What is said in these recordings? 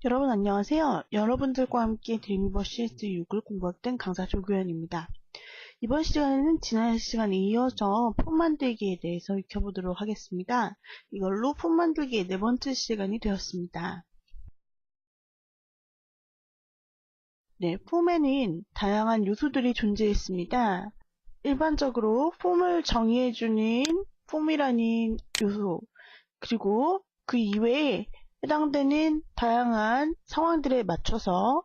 여러분 안녕하세요. 여러분들과 함께 드림이버 CS6을 공부했던 강사 조규현입니다. 이번 시간에는 지난 시간에 이어서 폼 만들기에 대해서 익혀보도록 하겠습니다. 이걸로 폼 만들기의 네 번째 시간이 되었습니다. 네, 폼에는 다양한 요소들이 존재했습니다. 일반적으로 폼을 정의해주는 폼이라는 요소, 그리고 그 이외에 해당되는 다양한 상황들에 맞춰서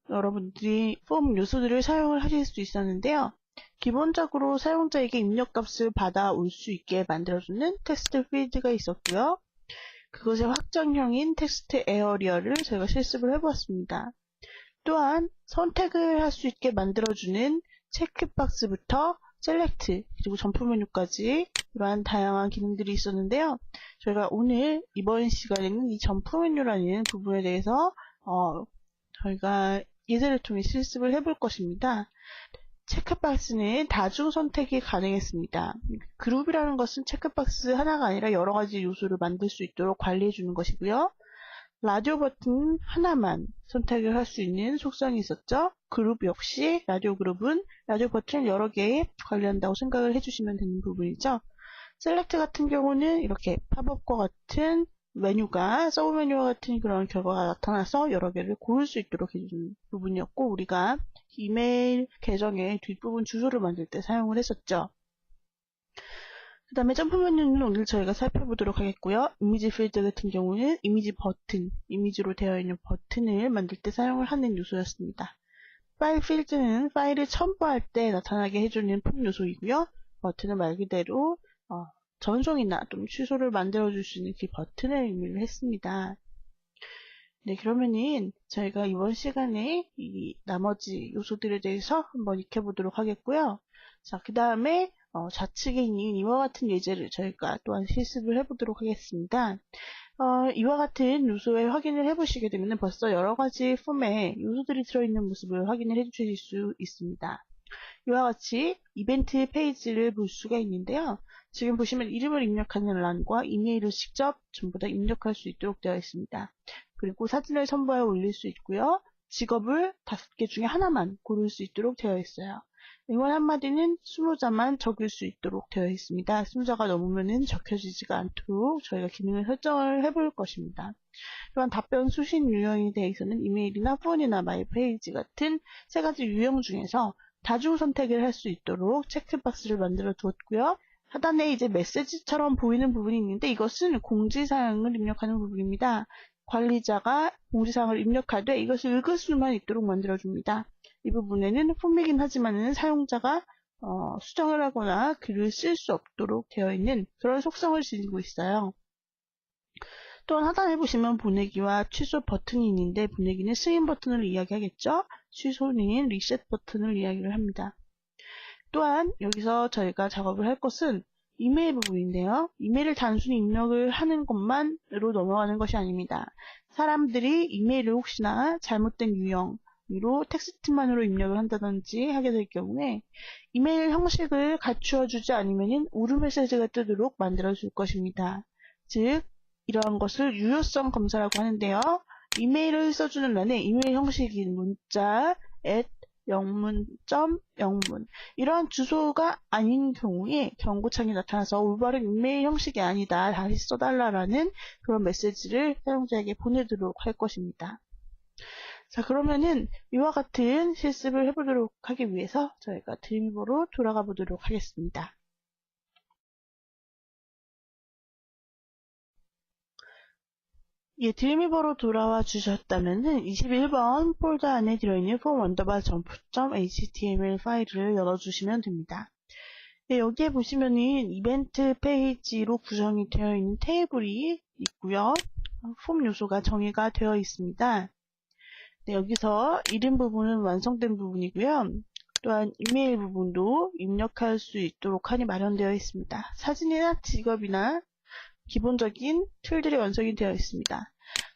여러분들이 폼 요소들을 사용을 하실 수 있었는데요. 기본적으로 사용자에게 입력값을 받아올 수 있게 만들어주는 텍스트 필드가 있었고요. 그것의 확정형인 텍스트 에어리어를 저희가 실습을 해보았습니다. 또한 선택을 할 수 있게 만들어주는 체크박스부터 셀렉트 그리고 점프 메뉴까지 이러한 다양한 기능들이 있었는데요. 저희가 오늘 이번 시간에는 이 점프 메뉴라는 부분에 대해서 저희가 예제를 통해 실습을 해볼 것입니다. 체크박스는 다중 선택이 가능했습니다. 그룹이라는 것은 체크박스 하나가 아니라 여러 가지 요소를 만들 수 있도록 관리해 주는 것이고요. 라디오 버튼 하나만 선택을 할 수 있는 속성이 있었죠. 그룹 역시 라디오 그룹은 라디오 버튼을 여러 개 관리한다고 생각을 해주시면 되는 부분이죠. 셀렉트 같은 경우는 이렇게 팝업과 같은 메뉴가 서브 메뉴와 같은 그런 결과가 나타나서 여러 개를 고를 수 있도록 해주는 부분이었고, 우리가 이메일 계정의 뒷부분 주소를 만들 때 사용을 했었죠. 그 다음에 점프 메뉴는 오늘 저희가 살펴보도록 하겠고요. 이미지 필드 같은 경우는 이미지 버튼, 이미지로 되어 있는 버튼을 만들 때 사용을 하는 요소였습니다. 파일 필드는 파일을 첨부할 때 나타나게 해주는 폼 요소이고요. 버튼은 말 그대로 전송이나 좀 취소를 만들어줄 수 있는 그 버튼을 의미를 했습니다. 네, 그러면은 저희가 이번 시간에 이 나머지 요소들에 대해서 한번 익혀보도록 하겠고요. 자, 그 다음에 좌측에 있는 이와 같은 예제를 저희가 또한 실습을 해보도록 하겠습니다. 이와 같은 요소에 확인을 해보시게 되면 벌써 여러 가지 폼에 요소들이 들어있는 모습을 확인을 해주실 수 있습니다. 이와 같이 이벤트 페이지를 볼 수가 있는데요. 지금 보시면 이름을 입력하는 란과 이메일을 직접 전부 다 입력할 수 있도록 되어 있습니다. 그리고 사진을 첨부해 올릴 수 있고요. 직업을 5개 중에 하나만 고를 수 있도록 되어 있어요. 응원 한마디는 20자만 적을 수 있도록 되어 있습니다. 20자가 넘으면 적혀지지가 않도록 저희가 기능을 설정을 해볼 것입니다. 또한 답변 수신 유형에 대해서는 이메일이나 후원이나 마이페이지 같은 세 가지 유형 중에서 다중 선택을 할 수 있도록 체크박스를 만들어 두었고요. 하단에 이제 메시지처럼 보이는 부분이 있는데 이것은 공지사항을 입력하는 부분입니다. 관리자가 공지사항을 입력하되 이것을 읽을 수만 있도록 만들어줍니다. 이 부분에는 폼이긴 하지만 사용자가 수정을 하거나 글을 쓸 수 없도록 되어 있는 그런 속성을 지니고 있어요. 또한 하단에 보시면 보내기와 취소 버튼이 있는데 보내기는 스윙 버튼을 이야기하겠죠. 취소는 리셋 버튼을 이야기를 합니다. 또한 여기서 저희가 작업을 할 것은 이메일 부분인데요. 이메일을 단순히 입력을 하는 것만으로 넘어가는 것이 아닙니다. 사람들이 이메일을 혹시나 잘못된 유형으로 텍스트만으로 입력을 한다든지 하게 될 경우에 이메일 형식을 갖추어 주지 않으면 오류 메시지가 뜨도록 만들어 줄 것입니다. 즉 이러한 것을 유효성 검사라고 하는데요. 이메일을 써주는 란에 이메일 형식인 문자, 영문.영문 이러한 주소가 아닌 경우에 경고창이 나타나서 올바른 이메일 형식이 아니다. 다시 써달라라는 그런 메시지를 사용자에게 보내도록 할 것입니다. 자, 그러면은 이와 같은 실습을 해보도록 하기 위해서 저희가 드림이버로 돌아가 보도록 하겠습니다. 예, 드림이버로 돌아와 주셨다면은 21번 폴더 안에 들어있는 form_jump.html 파일을 열어주시면 됩니다. 네, 여기에 보시면은 이벤트 페이지로 구성이 되어 있는 테이블이 있고요. 폼 요소가 정의가 되어 있습니다. 네, 여기서 이름 부분은 완성된 부분이고요. 또한 이메일 부분도 입력할 수 있도록 하니 마련되어 있습니다. 사진이나 직업이나 기본적인 툴들이 완성이 되어 있습니다.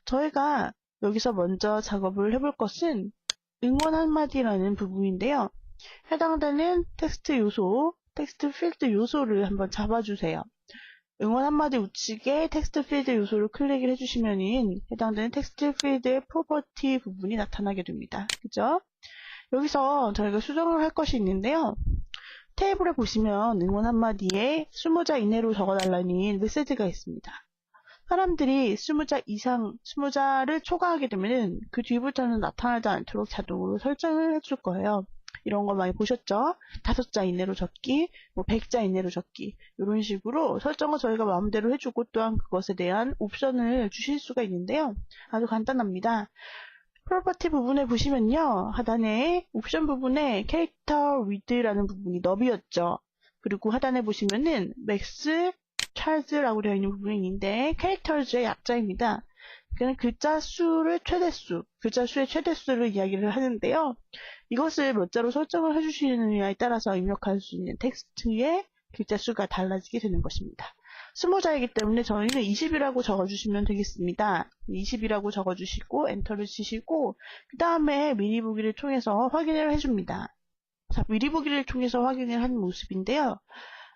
저희가 여기서 먼저 작업을 해볼 것은 응원 한마디라는 부분인데요. 해당되는 텍스트 요소, 텍스트 필드 요소를 한번 잡아주세요. 응원 한마디 우측에 텍스트 필드 요소를 클릭을 해주시면은 해당되는 텍스트 필드의 프로퍼티 부분이 나타나게 됩니다. 그죠? 여기서 저희가 수정을 할 것이 있는데요. 테이블에 보시면 응원 한마디에 20자 이내로 적어달라는 메시지가 있습니다. 사람들이 20자 이상, 20자를 초과하게 되면 그 뒤부터는 나타나지 않도록 자동으로 설정을 해줄 거예요. 이런 거 많이 보셨죠? 5자 이내로 적기, 100자 이내로 적기 이런 식으로 설정을 저희가 마음대로 해주고 또한 그것에 대한 옵션을 주실 수가 있는데요. 아주 간단합니다. 프로퍼티 부분에 보시면요. 하단에 옵션 부분에 캐릭터 위드라는 부분이 너비였죠. 그리고 하단에 보시면은 맥스 찰즈라고 되어 있는 부분이 있는데 캐릭터즈의 약자입니다. 그는 글자 수의 최대수를 이야기를 하는데요. 이것을 몇 자로 설정을 해주시느냐에 따라서 입력할 수 있는 텍스트의 글자 수가 달라지게 되는 것입니다. 20자이기 때문에 저희는 20이라고 적어주시면 되겠습니다. 20이라고 적어주시고 엔터를 치시고 그 다음에 미리 보기를 통해서 확인을 해줍니다. 자, 미리 보기를 통해서 확인을 하는 모습인데요.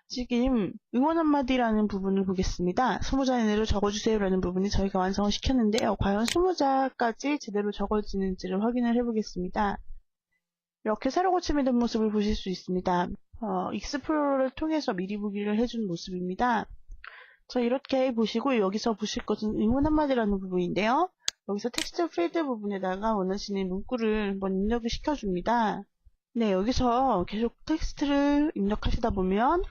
지금 응원 한마디라는 부분을 보겠습니다. 20자 이내로 적어주세요 라는 부분이 저희가 완성을 시켰는데요. 과연 20자까지 제대로 적어지는지를 확인을 해보겠습니다. 이렇게 새로 고침이 된 모습을 보실 수 있습니다. 익스플로러를 통해서 미리 보기를 해준 모습입니다. 자, 이렇게 보시고 여기서 보실 것은 응원 한마디라는 부분인데요. 여기서 텍스트 필드 부분에다가 원하시는 문구를 한번 입력을 시켜줍니다. 네, 여기서 계속 텍스트를 입력하시다 보면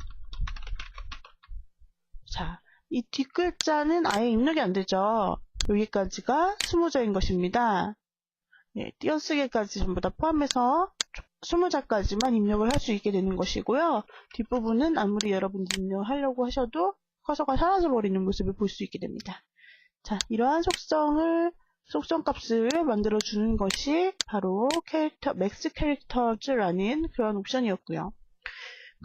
자, 이 뒷글자는 아예 입력이 안 되죠. 여기까지가 20자인 것입니다. 네, 띄어쓰기까지 전부 다 포함해서 20자까지만 입력을 할 수 있게 되는 것이고요. 뒷부분은 아무리 여러분들이 입력하려고 하셔도 커서가 사라져버리는 모습을 볼 수 있게 됩니다. 자, 이러한 속성 값을 만들어주는 것이 바로 맥스 캐릭터즈라는 그런 옵션이었고요.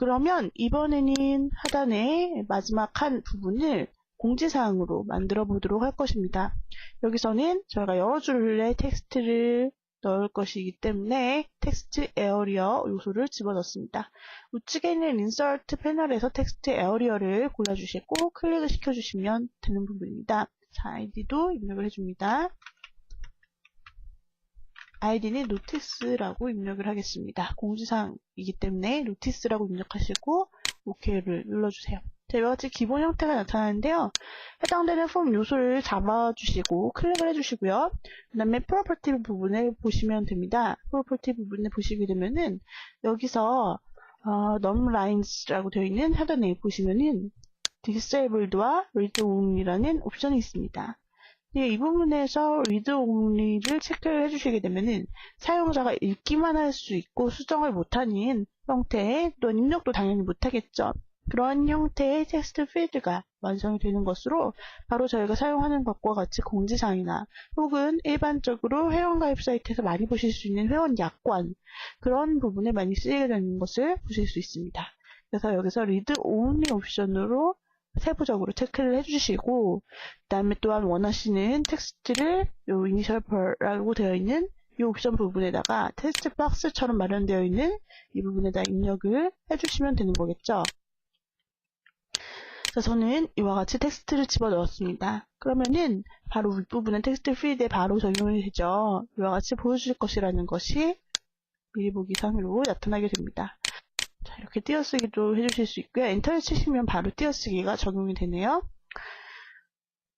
그러면 이번에는 하단의 마지막 한 부분을 공지사항으로 만들어 보도록 할 것입니다. 여기서는 저희가 여러 줄의 텍스트를 넣을 것이기 때문에 텍스트 에어리어 요소를 집어넣습니다. 우측에 있는 인서트 패널에서 텍스트 에어리어를 골라주시고 클릭을 시켜주시면 되는 부분입니다. 자, 아이디도 입력을 해줍니다. 아이디는 노티스라고 입력을 하겠습니다. 공지사항이기 때문에 노티스라고 입력하시고 OK를 눌러주세요. 자, 이와 같이 기본 형태가 나타나는데요. 해당되는 폼 요소를 잡아주시고 클릭을 해주시고요. 그 다음에 프로퍼티 부분을 보시면 됩니다. 프로퍼티 부분을 보시게 되면은 여기서 num lines라고 되어 있는 하단에 보시면은 disabled와 read only라는 옵션이 있습니다. 이 부분에서 read only를 체크를 해주시게 되면은 사용자가 읽기만 할 수 있고 수정을 못하는 형태의 또는 입력도 당연히 못하겠죠. 그런 형태의 텍스트 필드가 완성이 되는 것으로 바로 저희가 사용하는 것과 같이 공지사항이나 혹은 일반적으로 회원가입 사이트에서 많이 보실 수 있는 회원 약관 그런 부분에 많이 쓰이게 되는 것을 보실 수 있습니다. 그래서 여기서 read only 옵션으로 세부적으로 체크를 해주시고 그 다음에 또한 원하시는 텍스트를 요 이니셜 per라고 되어 있는 이 옵션 부분에다가 텍스트 박스처럼 마련되어 있는 이 부분에다 입력을 해주시면 되는 거겠죠. 자, 저는 이와 같이 텍스트를 집어넣었습니다. 그러면은 바로 윗부분은 텍스트 필드에 바로 적용이 되죠. 이와 같이 보여줄 것이라는 것이 미리 보기 상으로 나타나게 됩니다. 자, 이렇게 띄어쓰기도 해주실 수 있고요. 엔터를 치시면 바로 띄어쓰기가 적용이 되네요.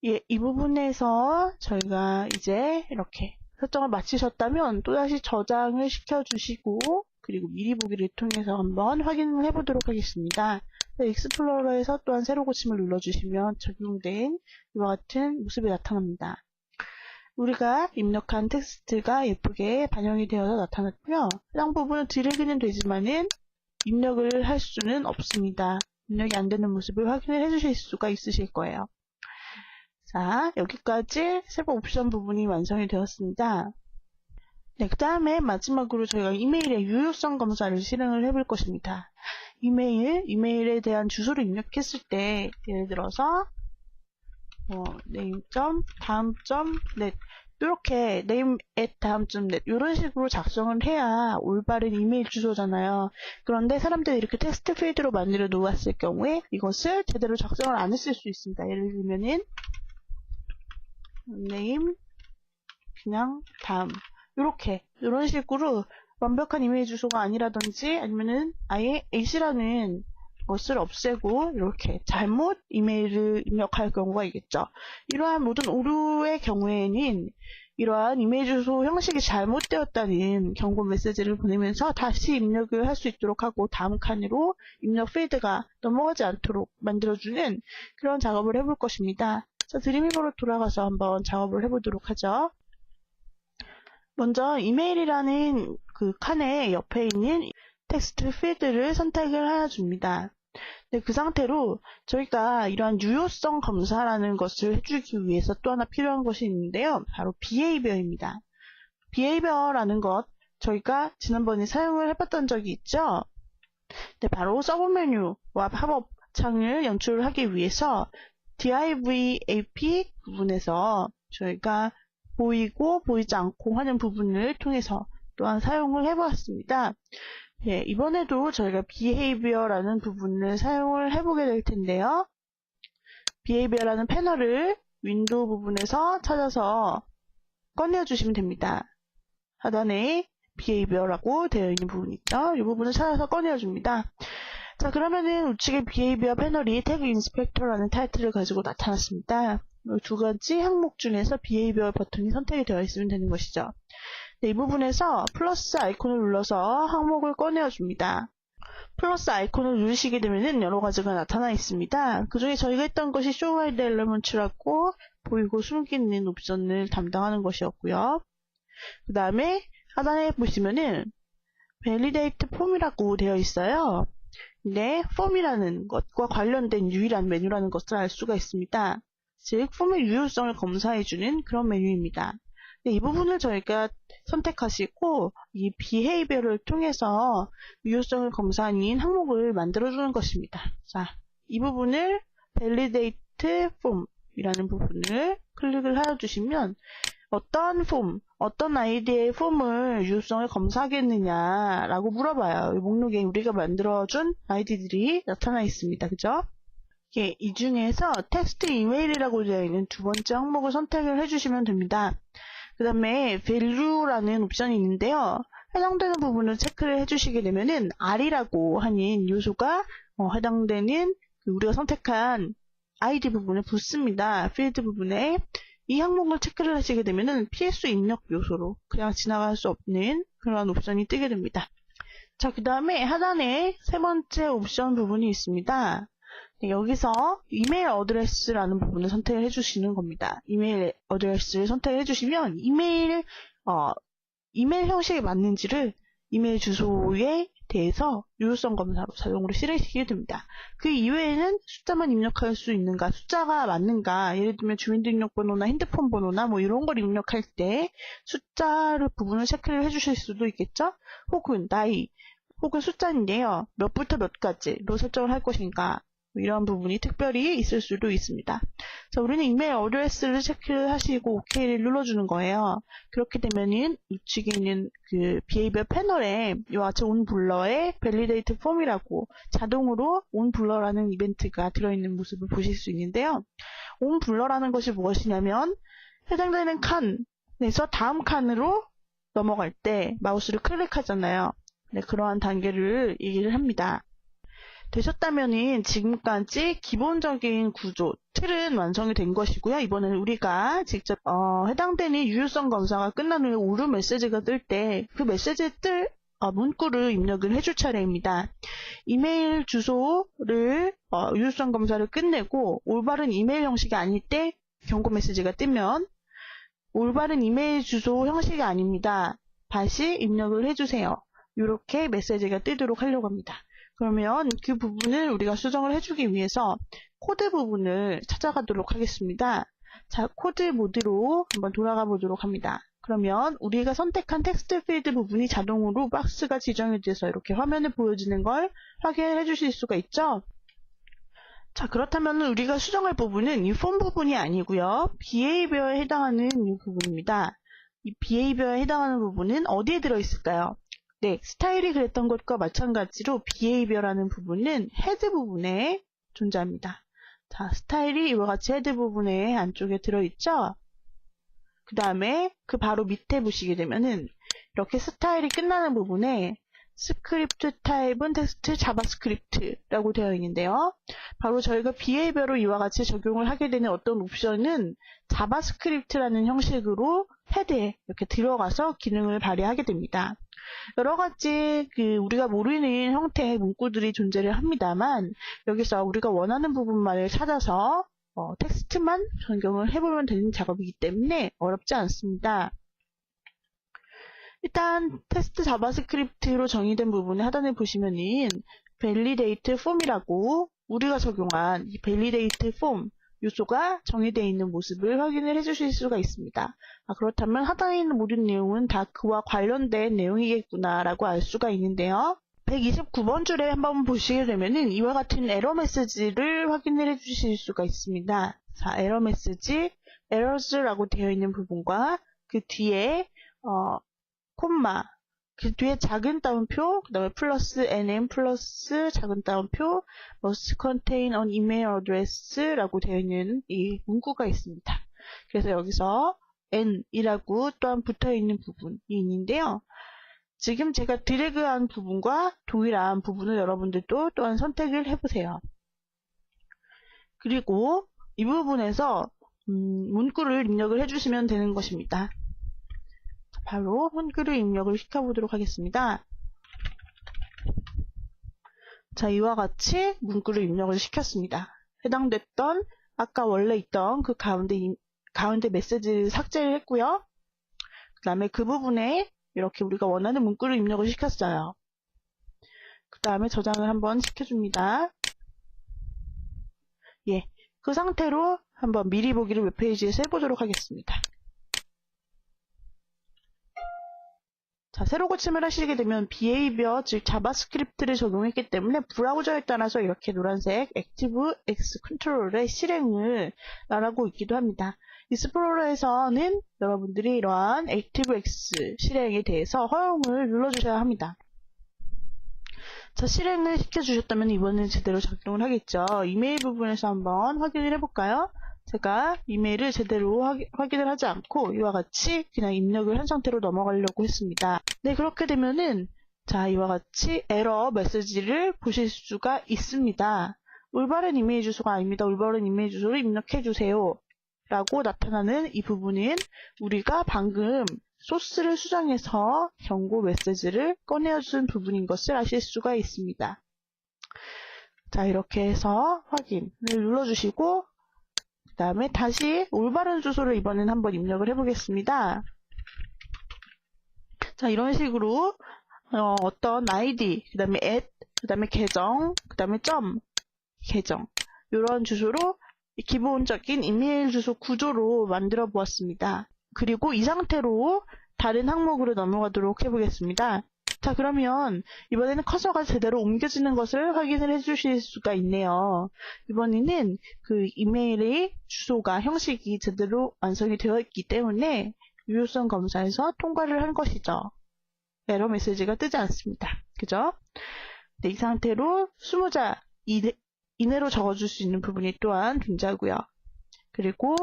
예, 이 부분에서 저희가 이제 이렇게 설정을 마치셨다면 또다시 저장을 시켜주시고 그리고 미리 보기를 통해서 한번 확인을 해보도록 하겠습니다. 익스플로러에서 또한 새로 고침을 눌러주시면 적용된 이와 같은 모습이 나타납니다. 우리가 입력한 텍스트가 예쁘게 반영이 되어서 나타났고요. 해당 부분은 드래그는 되지만은 입력을 할 수는 없습니다. 입력이 안 되는 모습을 확인을 해주실 수가 있으실 거예요. 자, 여기까지 세부 옵션 부분이 완성이 되었습니다. 네, 그 다음에 마지막으로 저희가 이메일의 유효성 검사를 실행을 해볼 것입니다. 이메일에 대한 주소를 입력했을 때 예를 들어서 name.다음.net 이렇게 name at 다음점 net 이런 식으로 작성을 해야 올바른 이메일 주소잖아요. 그런데 사람들이 이렇게 텍스트 필드로 만들어 놓았을 경우에 이것을 제대로 작성을 안 했을 수 있습니다. 예를 들면은 name 그냥 다음 이런 식으로 완벽한 이메일 주소가 아니라든지 아니면은 아예 at라는 것을 없애고 이렇게 잘못 이메일을 입력할 경우가 있겠죠. 이러한 모든 오류의 경우에는 이러한 이메일 주소 형식이 잘못되었다는 경고 메시지를 보내면서 다시 입력을 할 수 있도록 하고 다음 칸으로 입력 필드가 넘어가지 않도록 만들어주는 그런 작업을 해볼 것입니다. 자, 드림이버로 돌아가서 한번 작업을 해보도록 하죠. 먼저 이메일이라는 그 칸의 옆에 있는 텍스트 필드를 선택을 해줍니다. 네, 그 상태로 저희가 이러한 유효성 검사라는 것을 해주기 위해서 또 하나 필요한 것이 있는데요. 바로 behavior입니다. behavior라는 것 저희가 지난번에 사용을 해봤던 적이 있죠. 네, 바로 서브 메뉴와 팝업 창을 연출하기 위해서 divap 부분에서 저희가 보이고 보이지 않고 하는 부분을 통해서 또한 사용을 해보았습니다. 예, 이번에도 저희가 behavior라는 부분을 사용을 해보게 될 텐데요. behavior라는 패널을 윈도우 부분에서 찾아서 꺼내주시면 됩니다. 하단에 behavior라고 되어 있는 부분 있죠. 이 부분을 찾아서 꺼내줍니다. 자, 그러면은 우측에 behavior 패널이 태그 인스펙터라는 타이틀을 가지고 나타났습니다. 이 두 가지 항목 중에서 behavior 버튼이 선택이 되어 있으면 되는 것이죠. 네, 이 부분에서 플러스 아이콘을 눌러서 항목을 꺼내줍니다. 플러스 아이콘을 누르시게 되면 여러 가지가 나타나 있습니다. 그 중에 저희가 했던 것이 Show Hide Elements라고 보이고 숨기는 옵션을 담당하는 것이었고요. 그 다음에 하단에 보시면은 Validate Form이라고 되어 있어요. 근데 폼이라는 것과 관련된 유일한 메뉴라는 것을 알 수가 있습니다. 즉, 폼의 유효성을 검사해주는 그런 메뉴입니다. 네, 이 부분을 저희가 선택하시고 이 behavior를 통해서 유효성을 검사하는 항목을 만들어주는 것입니다. 자, 이 부분을 validate form이라는 부분을 클릭을 해주시면 어떤 폼, 어떤 아이디의 폼을 유효성을 검사하겠느냐라고 물어봐요. 이 목록에 우리가 만들어준 아이디들이 나타나 있습니다. 그죠? 예, 이 중에서 텍스트 이메일이라고 되어 있는 두 번째 항목을 선택을 해주시면 됩니다. 그 다음에 value라는 옵션이 있는데요. 해당되는 부분을 체크를 해주시게 되면은 R이라고 하는 요소가 해당되는 우리가 선택한 아이디 부분에 붙습니다. 필드 부분에 이 항목을 체크를 하시게 되면은 필수 입력 요소로 그냥 지나갈 수 없는 그런 옵션이 뜨게 됩니다. 자, 그 다음에 하단에 세 번째 옵션 부분이 있습니다. 네, 여기서 이메일 어드레스라는 부분을 선택을 해주시는 겁니다. 이메일 어드레스를 선택을 해주시면 이메일 형식이 맞는지를 이메일 주소에 대해서 유효성 검사로 자동으로 실으시게 됩니다. 그 이외에는 숫자만 입력할 수 있는가, 숫자가 맞는가, 예를 들면 주민등록번호나 핸드폰 번호나 뭐 이런 걸 입력할 때 숫자를 부분을 체크를 해주실 수도 있겠죠? 혹은 나이, 혹은 숫자인데요. 몇부터 몇까지로 설정을 할 것인가, 이런 부분이 특별히 있을 수도 있습니다. 자, 우리는 이메일 어드레스를 체크하시고 OK를 눌러주는 거예요. 그렇게 되면은 우측에 있는 그 behavior 패널에 이와 같이 onBlur의 validate form이라고 자동으로 onBlur라는 이벤트가 들어있는 모습을 보실 수 있는데요. onBlur라는 것이 무엇이냐면 해당되는 칸에서 다음 칸으로 넘어갈 때 마우스를 클릭하잖아요. 네, 그러한 단계를 얘기를 합니다. 되셨다면은 지금까지 기본적인 구조, 틀은 완성이 된 것이고요. 이번에는 우리가 직접 해당되는 유효성 검사가 끝난 후에 오류 메시지가 뜰 때 그 메시지에 뜰 문구를 입력을 해줄 차례입니다. 이메일 주소를 유효성 검사를 끝내고 올바른 이메일 형식이 아닐 때 경고 메시지가 뜨면 올바른 이메일 주소 형식이 아닙니다. 다시 입력을 해주세요. 이렇게 메시지가 뜨도록 하려고 합니다. 그러면 그 부분을 우리가 수정을 해주기 위해서 코드 부분을 찾아가도록 하겠습니다. 자, 코드 모드로 한번 돌아가 보도록 합니다. 그러면 우리가 선택한 텍스트 필드 부분이 자동으로 박스가 지정이 돼서 이렇게 화면에 보여지는 걸 확인해 주실 수가 있죠. 자, 그렇다면 우리가 수정할 부분은 이 폼 부분이 아니고요. behavior에 해당하는 이 부분입니다. 이 behavior에 해당하는 부분은 어디에 들어있을까요? 네, 스타일이 그랬던 것과 마찬가지로 behavior라는 부분은 헤드 부분에 존재합니다. 자, 스타일이 이와 같이 헤드 부분에 안쪽에 들어있죠? 그 다음에 그 바로 밑에 보시게 되면은 이렇게 스타일이 끝나는 부분에 스크립트 타입은 텍스트 자바스크립트라고 되어 있는데요. 바로 저희가 behavior로 이와 같이 적용을 하게 되는 어떤 옵션은 자바스크립트라는 형식으로 헤드에 이렇게 들어가서 기능을 발휘하게 됩니다. 여러 가지 우리가 모르는 형태의 문구들이 존재를 합니다만 여기서 우리가 원하는 부분만을 찾아서 텍스트만 변경을 해보면 되는 작업이기 때문에 어렵지 않습니다. 일단 텍스트 자바스크립트로 정의된 부분에 하단에 보시면은 validate form이라고 우리가 적용한 이 validate form 요소가 정의되어 있는 모습을 확인을 해주실 수가 있습니다. 그렇다면 하단에 있는 모든 내용은 다 그와 관련된 내용이겠구나 라고 알 수가 있는데요. 129번 줄에 한번 보시게 되면은 이와 같은 에러 메시지를 확인을 해주실 수가 있습니다. 자, 에러 메시지, errors라고 되어 있는 부분과 그 뒤에 콤마, 그 뒤에 작은 따옴표, 그 다음에 플러스 nm 플러스 작은 따옴표 must contain an email address 라고 되어 있는 이 문구가 있습니다. 그래서 여기서 n이라고 또한 붙어 있는 부분이 있는데요. 지금 제가 드래그한 부분과 동일한 부분을 여러분들도 또한 선택을 해보세요. 그리고 이 부분에서 문구를 입력을 해주시면 되는 것입니다. 바로 한글을 입력을 시켜보도록 하겠습니다. 자, 이와 같이 문구를 입력을 시켰습니다. 해당됐던 아까 원래 있던 그 가운데 메시지를 삭제를 했고요. 그 다음에 그 부분에 이렇게 우리가 원하는 문구를 입력을 시켰어요. 그 다음에 저장을 한번 시켜줍니다. 예, 그 상태로 한번 미리 보기를 웹페이지에서 해보도록 하겠습니다. 자, 새로 고침을 하시게 되면 behavior, 즉 자바스크립트를 적용했기 때문에 브라우저에 따라서 이렇게 노란색 ActiveX 컨트롤의 실행을 말하고 있기도 합니다. 익스플로러에서는 여러분들이 이러한 ActiveX 실행에 대해서 허용을 눌러주셔야 합니다. 자, 실행을 시켜주셨다면 이번엔 제대로 작동을 하겠죠. 이메일 부분에서 한번 확인을 해볼까요? 제가 이메일을 제대로 확인을 하지 않고 이와 같이 그냥 입력을 한 상태로 넘어가려고 했습니다. 네, 그렇게 되면은 자, 이와 같이 에러 메시지를 보실 수가 있습니다. 올바른 이메일 주소가 아닙니다. 올바른 이메일 주소를 입력해 주세요 라고 나타나는 이 부분은 우리가 방금 소스를 수정해서 경고 메시지를 꺼내준 부분인 것을 아실 수가 있습니다. 자, 이렇게 해서 확인을 눌러주시고 그 다음에 다시 올바른 주소를 이번엔 한번 입력을 해보겠습니다. 자, 이런 식으로 어떤 아이디, 그 다음에 그 다음에 계정, 그 다음에 계정 이런 주소로 기본적인 이메일 주소 구조로 만들어 보았습니다. 그리고 이 상태로 다른 항목으로 넘어가도록 해보겠습니다. 자, 그러면 이번에는 커서가 제대로 옮겨지는 것을 확인을 해주실 수가 있네요. 이번에는 그 이메일의 주소가 형식이 제대로 완성이 되어 있기 때문에 유효성 검사에서 통과를 한 것이죠. 에러 메시지가 뜨지 않습니다. 그죠? 네, 이 상태로 20자 이내로 적어줄 수 있는 부분이 또한 존재하고요. 그리고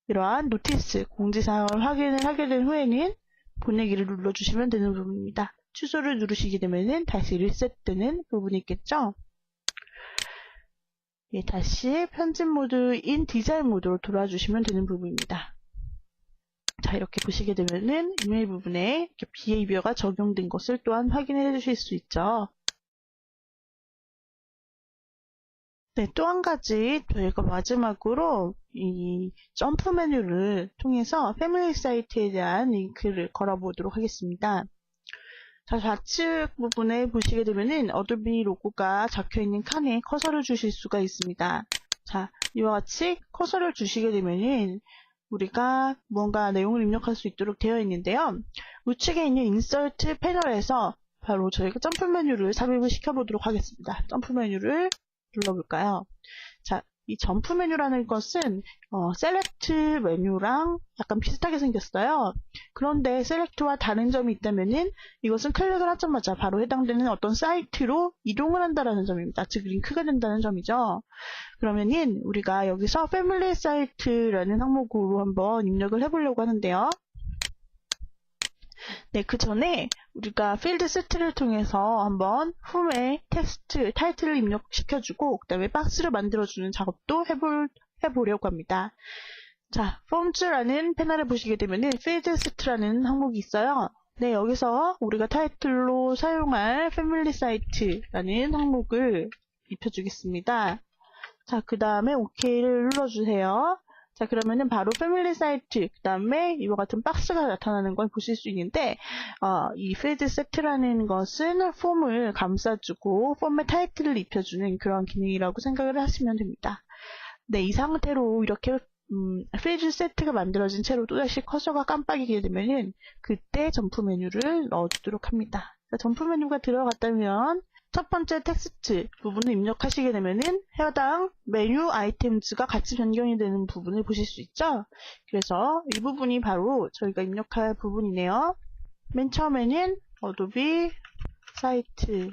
이러한 노티스, 공지사항을 확인을 하게 된 후에는 보내기를 눌러주시면 되는 부분입니다. 취소를 누르시게 되면 다시 리셋되는 부분이 있겠죠? 예, 다시 편집 모드인 디자인 모드로 돌아주시면 되는 부분입니다. 자, 이렇게 보시게 되면은 이메일 부분에 이렇게 behavior가 적용된 것을 또한 확인해 주실 수 있죠. 네, 또 한 가지 저희가 마지막으로 이 점프 메뉴를 통해서 패밀리 사이트에 대한 링크를 걸어보도록 하겠습니다. 자, 좌측 부분에 보시게 되면은 어도비 로고가 적혀있는 칸에 커서를 주실 수가 있습니다. 자, 이와 같이 커서를 주시게 되면은 우리가 뭔가 내용을 입력할 수 있도록 되어 있는데요. 우측에 있는 인서트 패널에서 바로 저희가 점프 메뉴를 삽입을 시켜보도록 하겠습니다. 점프 메뉴를 눌러볼까요? 자, 이 점프 메뉴라는 것은 셀렉트 메뉴랑 약간 비슷하게 생겼어요. 그런데 셀렉트와 다른 점이 있다면은 이것은 클릭을 하자마자 바로 해당되는 어떤 사이트로 이동을 한다는 점입니다. 즉 링크가 된다는 점이죠. 그러면은 우리가 여기서 패밀리 사이트라는 항목으로 한번 입력을 해보려고 하는데요. 네, 그 전에 우리가 필드 세트를 통해서 한번 홈에 텍스트, 타이틀을 입력시켜주고 그 다음에 박스를 만들어주는 작업도 해보려고 합니다. 자, 폼즈라는 패널을 보시게 되면 필드 세트라는 항목이 있어요. 네, 여기서 우리가 타이틀로 사용할 패밀리 사이트라는 항목을 입혀주겠습니다. 자, 그 다음에 OK를 눌러주세요. 자, 그러면은 바로 패밀리 사이트, 그 다음에 이와 같은 박스가 나타나는 걸 보실 수 있는데, 이 필드 세트라는 것은 폼을 감싸주고, 폼의 타이틀을 입혀주는 그런 기능이라고 생각을 하시면 됩니다. 네, 이 상태로 이렇게, 필드 세트가 만들어진 채로 또다시 커서가 깜빡이게 되면은, 그때 점프 메뉴를 넣어주도록 합니다. 자, 점프 메뉴가 들어갔다면, 첫 번째 텍스트 부분을 입력하시게 되면은 해당 메뉴 아이템즈가 같이 변경이 되는 부분을 보실 수 있죠. 그래서 이 부분이 바로 저희가 입력할 부분이네요. 맨 처음에는 어도비 사이트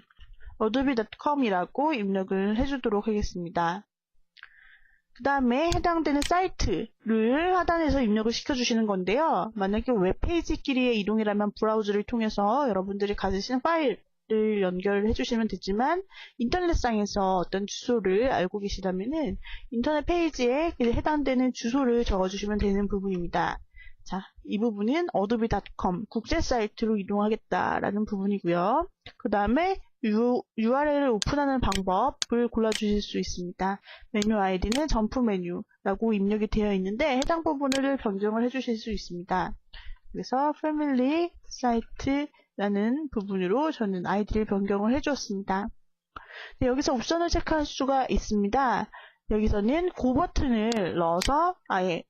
adobe.com이라고 입력을 해주도록 하겠습니다. 그 다음에 해당되는 사이트를 하단에서 입력을 시켜주시는 건데요. 만약에 웹페이지끼리의 이동이라면 브라우저를 통해서 여러분들이 가지신 파일을 연결해 주시면 되지만 인터넷상에서 어떤 주소를 알고 계시다면은 인터넷 페이지에 해당되는 주소를 적어주시면 되는 부분입니다. 자, 이 부분은 adobe.com 국제 사이트로 이동하겠다라는 부분이고요. 그 다음에 URL을 오픈하는 방법을 골라주실 수 있습니다. 메뉴 아이디는 점프 메뉴라고 입력이 되어 있는데 해당 부분을 변경을 해주실 수 있습니다. 그래서 패밀리 사이트라는 부분으로 저는 아이디를 변경을 해주었습니다. 네, 여기서 옵션을 체크할 수가 있습니다. 여기서는 고 버튼을 넣어서 아예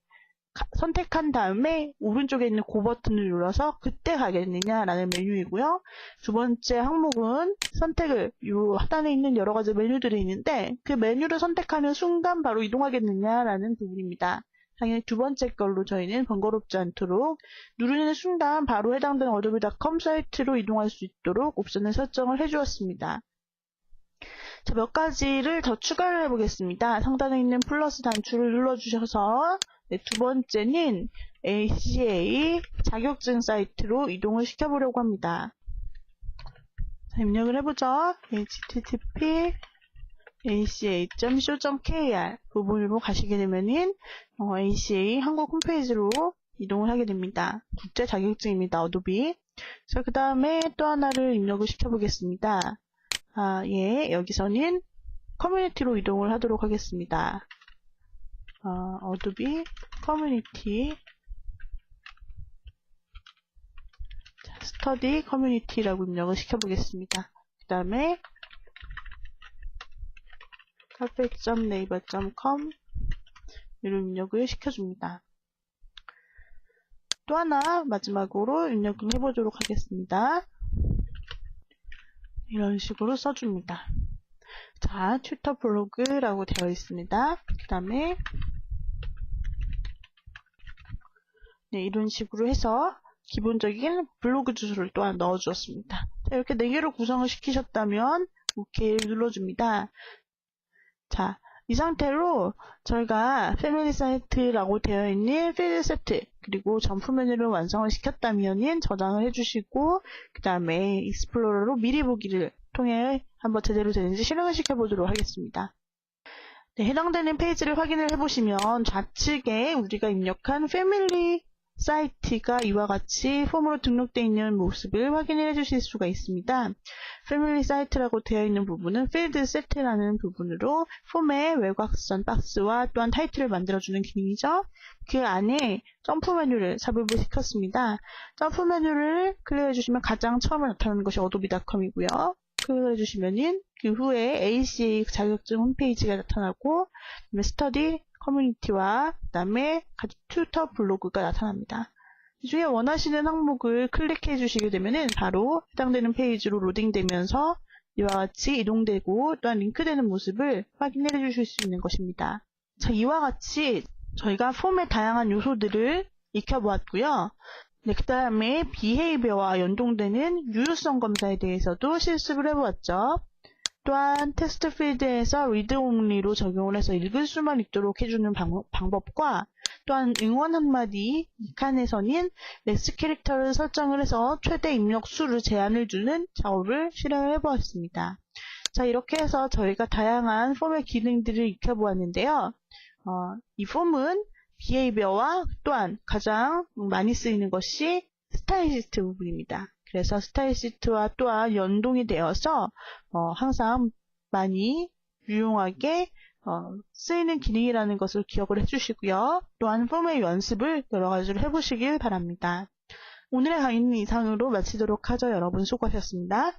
선택한 다음에 오른쪽에 있는 고 버튼을 눌러서 그때 가겠느냐라는 메뉴이고요. 두 번째 항목은 선택을 이 하단에 있는 여러 가지 메뉴들이 있는데 그 메뉴를 선택하는 순간 바로 이동하겠느냐라는 부분입니다. 당연히 두 번째 걸로 저희는 번거롭지 않도록 누르는 순간 바로 해당되는 adobe.com 사이트로 이동할 수 있도록 옵션을 설정을 해주었습니다. 자, 몇 가지를 더 추가를 해보겠습니다. 상단에 있는 플러스 단추를 눌러주셔서 네, 두 번째는 ACA 자격증 사이트로 이동을 시켜보려고 합니다. 자, 입력을 해보죠. http aca.co.kr 부분으로 가시게 되면은 ACA 한국 홈페이지로 이동을 하게 됩니다. 국제 자격증입니다. 어도비. 자, 그 다음에 또 하나를 입력을 시켜보겠습니다. 예, 여기서는 커뮤니티로 이동을 하도록 하겠습니다. 어도비 커뮤니티 스터디 커뮤니티라고 입력을 시켜보겠습니다. 그 다음에 carpet.naver.com 이런 입력을 시켜줍니다. 또 하나 마지막으로 입력을 해보도록 하겠습니다. 이런 식으로 써줍니다. 자, 튜터 블로그라고 되어 있습니다. 그 다음에 네, 이런 식으로 해서 기본적인 블로그 주소를 또한 넣어주었습니다. 자, 이렇게 4개로 구성을 시키셨다면 OK를 눌러줍니다. 자, 이 상태로 저희가 패밀리 사이트라고 되어 있는 필드 세트 그리고 점프 메뉴를 완성을 시켰다면 저장을 해주시고 그 다음에 익스플로러로 미리 보기를 통해 한번 제대로 되는지 실행을 시켜보도록 하겠습니다. 네, 해당되는 페이지를 확인을 해보시면 좌측에 우리가 입력한 패밀리 사이트가 이와 같이 폼으로 등록되어 있는 모습을 확인해 주실 수가 있습니다. 패밀리 사이트라고 되어 있는 부분은 필드 세트라는 부분으로 폼의 외곽선 박스와 또한 타이틀을 만들어주는 기능이죠. 그 안에 점프 메뉴를 삽입을 시켰습니다. 점프 메뉴를 클릭해 주시면 가장 처음에 나타나는 것이 adobe.com이고요. 클릭해 주시면은 그 후에 ACA 자격증 홈페이지가 나타나고 스터디 커뮤니티와 그 다음에 튜터 블로그가 나타납니다. 이 중에 원하시는 항목을 클릭해 주시게 되면 바로 해당되는 페이지로 로딩되면서 이와 같이 이동되고 또한 링크되는 모습을 확인해 주실 수 있는 것입니다. 자, 이와 같이 저희가 폼의 다양한 요소들을 익혀보았고요. 네, 그 다음에 비헤이비어와 연동되는 유효성 검사에 대해서도 실습을 해보았죠. 또한 텍스트 필드에서 read only로 적용을 해서 읽을 수만 읽도록 해주는 방법과 또한 응원 한마디 이 칸에서는 렉스 캐릭터를 설정을 해서 최대 입력 수를 제한을 주는 작업을 실행을 해보았습니다. 자, 이렇게 해서 저희가 다양한 폼의 기능들을 익혀보았는데요. 이 폼은 비헤이비어와 또한 가장 많이 쓰이는 것이 스타일시트 부분입니다. 그래서 스타일시트와 또한 연동이 되어서 항상 많이 유용하게 쓰이는 기능이라는 것을 기억을 해주시고요. 또한 폼의 연습을 여러 가지로 해보시길 바랍니다. 오늘의 강의는 이상으로 마치도록 하죠. 여러분 수고하셨습니다.